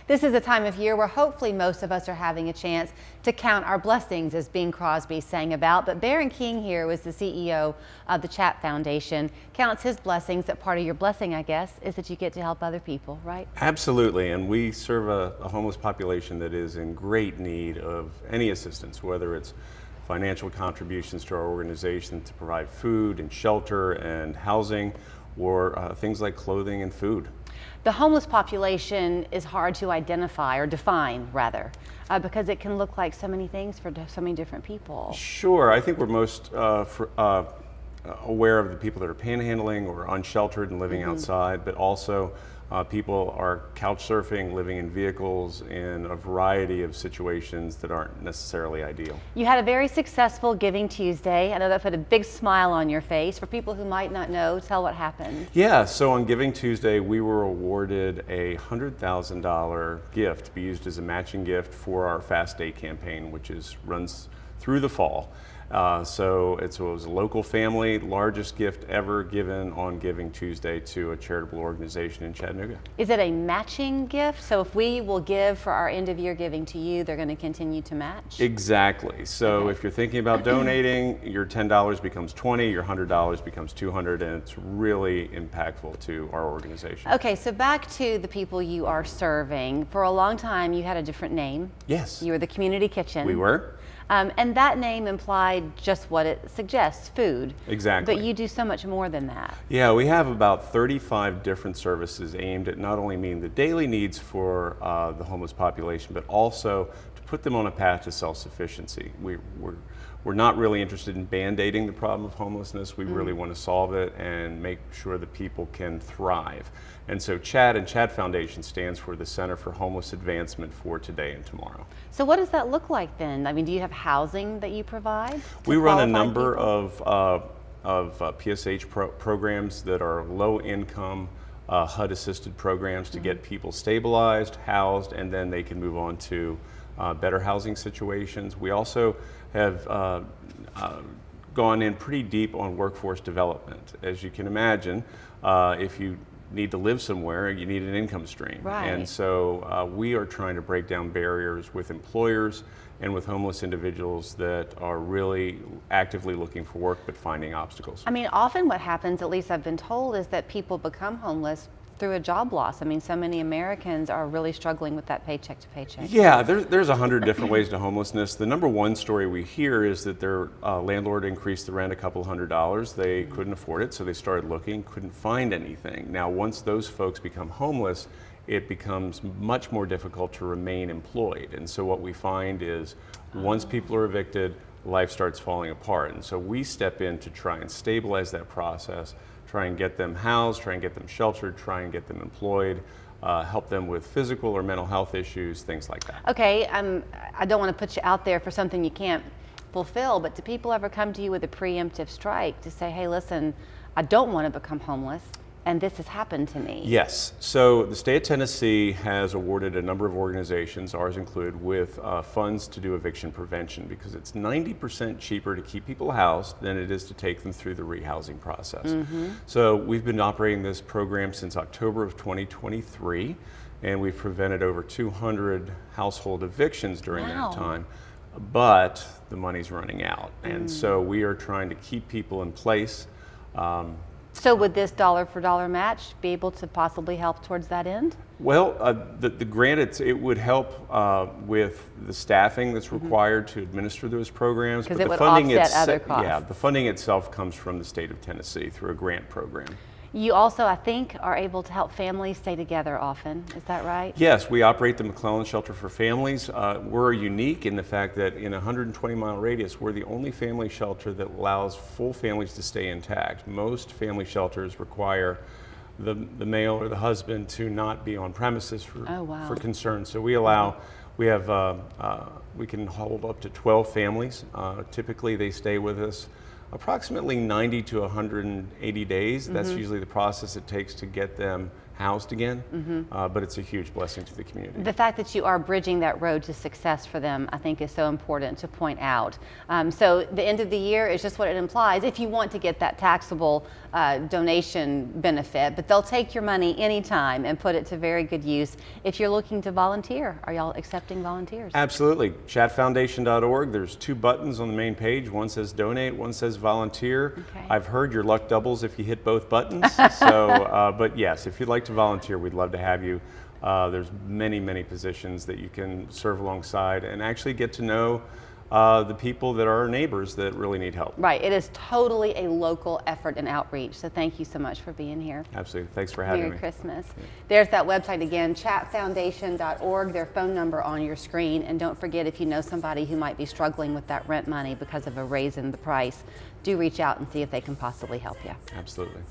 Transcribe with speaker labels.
Speaker 1: This is a time of year where hopefully most of us are having a chance to count our blessings, as Bing Crosby sang about. But Baron King here, was the CEO of the CHATT Foundation, counts his blessings. That part of your blessing, I guess, is that you get to help other people, right?
Speaker 2: Absolutely, and we serve a homeless population that is in great need of any assistance, whether it's financial contributions to our organization to provide food and shelter and housing, or things like clothing and food.
Speaker 1: The homeless population is hard to identify, or define rather, because it can look like so many things for so many different people.
Speaker 2: Sure, I think we're most aware of the people that are panhandling or unsheltered and living outside, but also people are couch surfing, living in vehicles in a variety of situations that aren't necessarily ideal.
Speaker 1: You had a very successful Giving Tuesday. I know that put a big smile on your face. For people who might not know, tell what happened.
Speaker 2: Yeah, so on Giving Tuesday, we were awarded a $100,000 gift to be used as a matching gift for our Fast Day campaign, which runs through the fall. So it was a local family, largest gift ever given on Giving Tuesday to a charitable organization in Chattanooga.
Speaker 1: Is it a matching gift? So if we will give for our end of year giving to you, they're going to continue to match?
Speaker 2: Exactly. So if you're thinking about donating, your $10 becomes $20, your $100 becomes $200, and it's really impactful to our organization.
Speaker 1: Okay, so back to the people you are serving. For a long time, you had a different name.
Speaker 2: Yes.
Speaker 1: You were the Community Kitchen.
Speaker 2: We were.
Speaker 1: And that name implied just what it suggests, food.
Speaker 2: Exactly.
Speaker 1: But you do so much more than that.
Speaker 2: Yeah, we have about 35 different services aimed at not only meeting the daily needs for the homeless population, but also to put them on a path to self-sufficiency. We're not really interested in band-aiding the problem of homelessness. We really want to solve it and make sure that people can thrive. And so CHATT and CHATT Foundation stands for the Center for Homeless Advancement for Today and Tomorrow.
Speaker 1: So what does that look like then? I mean, do you have housing that you provide?
Speaker 2: We run a number of PSH programs that are low-income HUD-assisted programs to get people stabilized, housed, and then they can move on to better housing situations. We also have gone in pretty deep on workforce development. As you can imagine, if you need to live somewhere, you need an income stream.
Speaker 1: Right.
Speaker 2: And so we are trying to break down barriers with employers and with homeless individuals that are really actively looking for work but finding obstacles.
Speaker 1: I mean, often what happens, at least I've been told, is that people become homeless through a job loss. I mean, so many Americans are really struggling with that paycheck to paycheck.
Speaker 2: Yeah, there's 100 different ways to homelessness. The number one story we hear is that their landlord increased the rent a couple $100. They couldn't afford it, so they started looking, couldn't find anything. Now, once those folks become homeless, it becomes much more difficult to remain employed. And so what we find is once people are evicted, life starts falling apart. And so we step in to try and stabilize that process, try and get them housed, try and get them sheltered, try and get them employed, help them with physical or mental health issues, things like that.
Speaker 1: Okay, I don't want to put you out there for something you can't fulfill, but do people ever come to you with a preemptive strike to say, hey, listen, I don't want to become homeless, and this has happened to me?
Speaker 2: Yes. So the state of Tennessee has awarded a number of organizations, ours included, with funds to do eviction prevention because it's 90% cheaper to keep people housed than it is to take them through the rehousing process. So we've been operating this program since October of 2023, and we've prevented over 200 household evictions during that time. But the money's running out. And so we are trying to keep people in place.
Speaker 1: So would this dollar for dollar match be able to possibly help towards that end?
Speaker 2: Well, the grant, it would help with the staffing that's required to administer those programs.
Speaker 1: Because
Speaker 2: but
Speaker 1: it
Speaker 2: the
Speaker 1: would
Speaker 2: funding
Speaker 1: offset other costs.
Speaker 2: Yeah, the funding itself comes from the state of Tennessee through a grant program.
Speaker 1: You also, I think, are able to help families stay together often. Is that right?
Speaker 2: Yes, we operate the McClellan Shelter for Families. We're unique in the fact that in a 120-mile radius, we're the only family shelter that allows full families to stay intact. Most family shelters require the male or the husband to not be on premises for concern. So we allow, we can hold up to 12 families. Typically, they stay with us approximately 90 to 180 days. That's usually the process it takes to get them housed again, but it's a huge blessing to the community.
Speaker 1: The fact that you are bridging that road to success for them, I think, is so important to point out. So the end of the year is just what it implies if you want to get that taxable donation benefit, but they'll take your money anytime and put it to very good use. If you're looking to volunteer, are y'all accepting volunteers?
Speaker 2: Absolutely. CHATTfoundation.org. There's 2 buttons on the main page. One says donate, one says volunteer.
Speaker 1: Okay.
Speaker 2: I've heard your luck doubles if you hit both buttons. So, but yes, if you'd like to volunteer, we'd love to have you. There's many, many positions that you can serve alongside and actually get to know the people that are our neighbors that really need help.
Speaker 1: Right. It is totally a local effort and outreach. So thank you so much for being here.
Speaker 2: Absolutely. Thanks for having me.
Speaker 1: Merry Christmas. Yeah. There's that website again, CHATTfoundation.org, their phone number on your screen. And don't forget, if you know somebody who might be struggling with that rent money because of a raise in the price, do reach out and see if they can possibly help you.
Speaker 2: Absolutely.